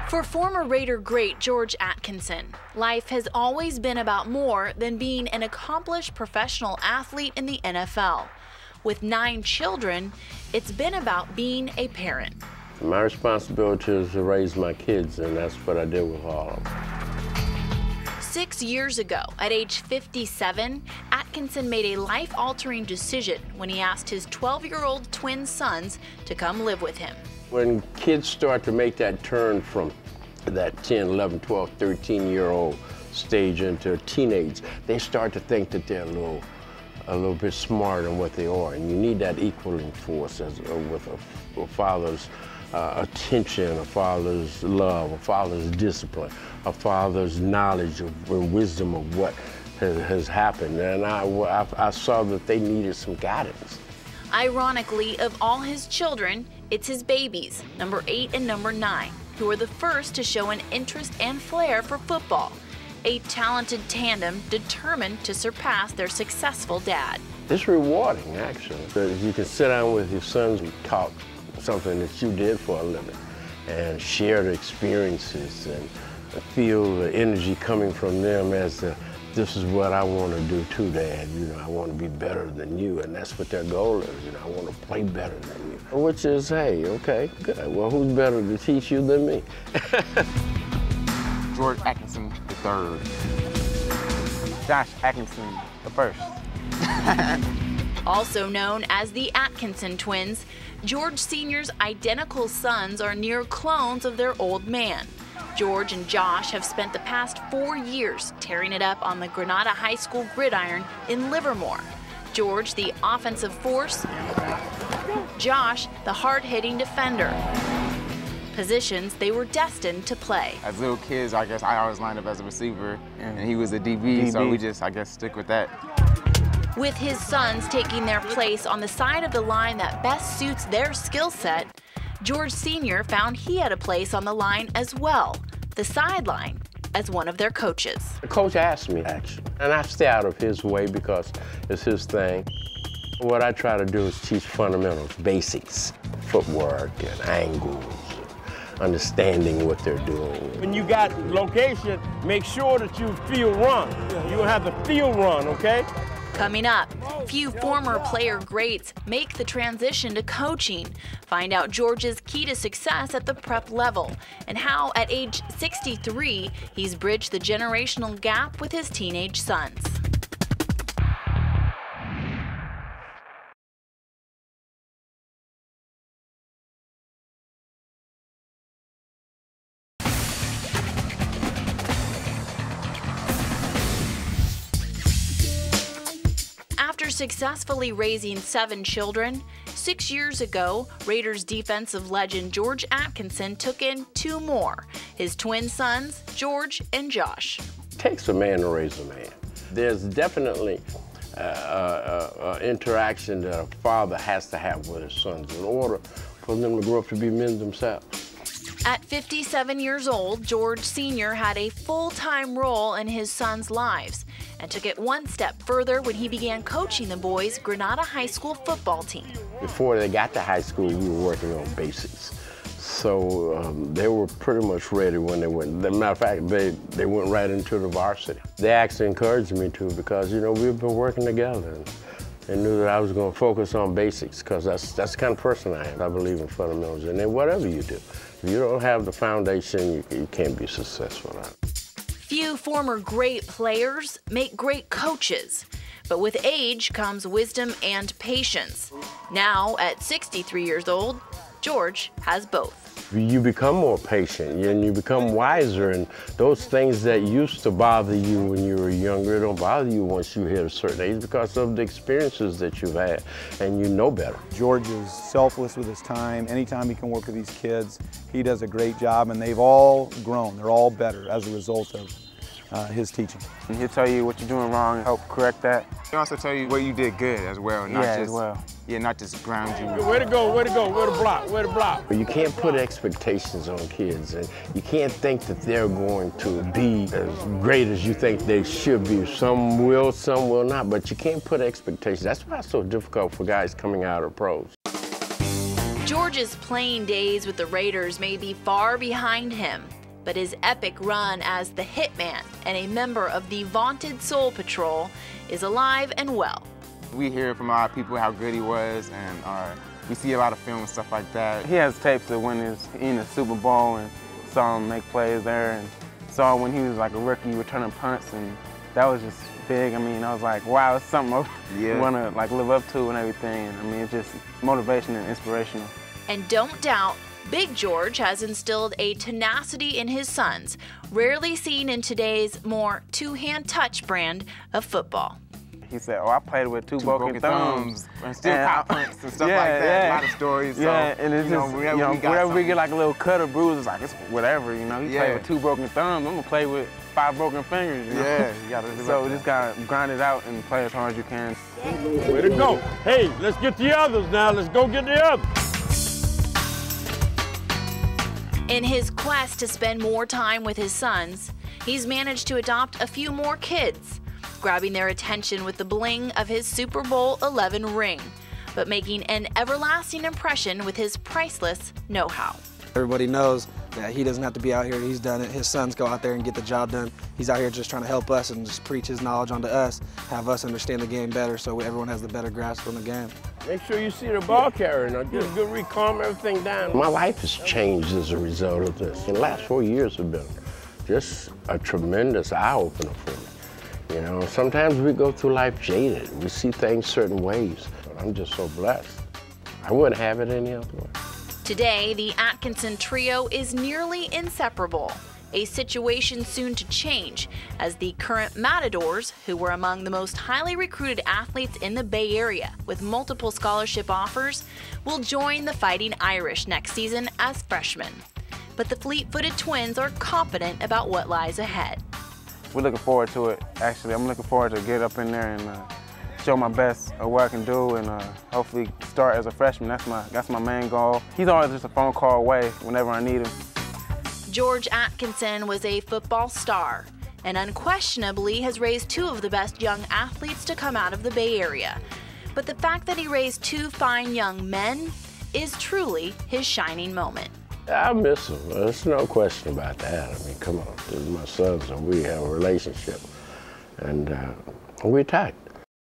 For former Raider great George Atkinson, life has always been about more than being an accomplished professional athlete in the NFL. With 9 children, it's been about being a parent. My responsibility is to raise my kids, and that's what I did with all of them. 6 years ago, at age 57, Atkinson made a life-altering decision when he asked his 12-year-old twin sons to come live with him. When kids start to make that turn from that 10, 11, 12, 13-year-old stage into teenage, they start to think that they're a little bit smarter than what they are, and you need that equaling force with a father's attention, a father's love, a father's discipline, a father's knowledge and wisdom of what has happened. And I saw that they needed some guidance. Ironically, of all his children, it's his babies, number 8 and number 9, who are the first to show an interest and flair for football. A talented tandem determined to surpass their successful dad. It's rewarding, actually. You can sit down with your sons and talk something that you did for a living and share the experiences and feel the energy coming from them as this is what I want to do too, Dad. You know, I want to be better than you, and that's what their goal is. You know, I want to play better than you. Which is, hey, okay, good. Well, who's better to teach you than me? George Atkinson III. Josh Atkinson I. Also known as the Atkinson twins, George Sr.'s identical sons are near clones of their old man. George and Josh have spent the past 4 years tearing it up on the Granada High School gridiron in Livermore. George, the offensive force, Josh, the hard-hitting defender. Positions they were destined to play. As little kids, I guess I always lined up as a receiver, and he was a DB, so we just, I guess, stick with that. With his sons taking their place on the side of the line that best suits their skill set, George Sr. found he had a place on the line as well, the sideline, as one of their coaches. The coach asked me, actually, and I stay out of his way because it's his thing. What I try to do is teach fundamentals, basics, footwork and angles, understanding what they're doing. When you got location, make sure that you feel run. You don't have to feel run, okay? Coming up, few former player greats make the transition to coaching. Find out George's key to success at the prep level and how at age 63 he's bridged the generational gap with his teenage sons. After successfully raising 7 children, 6 years ago, Raiders defensive legend George Atkinson took in 2 more, his twin sons, George and Josh. It takes a man to raise a man. There's definitely interaction that a father has to have with his sons in order for them to grow up to be men themselves. At 57 years old, George Sr. had a full-time role in his sons' lives and took it one step further when he began coaching the boys' Granada High School football team. Before they got to high school, we were working on basics. So they were pretty much ready when they went. As a matter of fact, they went right into the varsity. They actually encouraged me to because, you know, we've been working together. And they knew that I was going to focus on basics because that's the kind of person I am. I believe in fundamentals, and then whatever you do, if you don't have the foundation, you can't be successful at it. Few former great players make great coaches, but with age comes wisdom and patience. Now, at 63 years old, George has both. You become more patient and you become wiser, and those things that used to bother you when you were younger don't bother you once you hit a certain age because of the experiences that you've had and you know better. George is selfless with his time. Anytime he can work with these kids, he does a great job, and they've all grown. They're all better as a result of his teaching. And he'll tell you what you're doing wrong and help correct that. He'll also tell you what you did good as well, not just ground you. Where to go, where to go, where to block, where to block. You can't put expectations on kids, and you can't think that they're going to be as great as you think they should be. Some will not, but you can't put expectations. That's why it's so difficult for guys coming out of pros. George's playing days with the Raiders may be far behind him. But his epic run as the Hitman and a member of the vaunted Soul Patrol is alive and well. We hear from a lot of people how good he was, and we see a lot of film and stuff like that. He has tapes of when he was in the Super Bowl and saw him make plays there, and saw when he was like a rookie returning punts, and that was just big. I mean, I was like, wow, it's something I want to like live up to and everything. And I mean, it's just motivation and inspirational. And don't doubt, Big George has instilled a tenacity in his sons, rarely seen in today's more two-hand touch brand of football. He said, oh, I played with two broken thumbs. And still caught punts and stuff like that. A lot of stories. Yeah, so, and it's just, whenever we get like a little cut or bruise, it's like, it's whatever, you know. He played with two broken thumbs, I'm going to play with 5 broken fingers, you know? Yeah, you got to do So we just got to grind it out and play as hard as you can. Way to go. Hey, let's get the others now. Let's go get the others. In his quest to spend more time with his sons, he's managed to adopt a few more kids, grabbing their attention with the bling of his Super Bowl XI ring, but making an everlasting impression with his priceless know-how. Everybody knows that he doesn't have to be out here. He's done it. His sons go out there and get the job done. He's out here just trying to help us and just preach his knowledge onto us, have us understand the game better so everyone has the better grasp on the game. Make sure you see the ball carrier. Now get a good read, calm everything down. My life has changed as a result of this. The last 4 years have been just a tremendous eye-opener for me. You know, sometimes we go through life jaded. We see things certain ways. But I'm just so blessed. I wouldn't have it any other way. Today, the Atkinson trio is nearly inseparable, a situation soon to change as the current Matadors, who were among the most highly recruited athletes in the Bay Area with multiple scholarship offers, will join the Fighting Irish next season as freshmen. But the fleet-footed twins are confident about what lies ahead. We're looking forward to it, actually. I'm looking forward to get up in there and show my best of what I can do and hopefully start as a freshman. That's my main goal. He's always just a phone call away whenever I need him. George Atkinson was a football star and unquestionably has raised 2 of the best young athletes to come out of the Bay Area. But the fact that he raised 2 fine young men is truly his shining moment. I miss him. There's no question about that. I mean, come on. These are my sons and we have a relationship. And we're tight.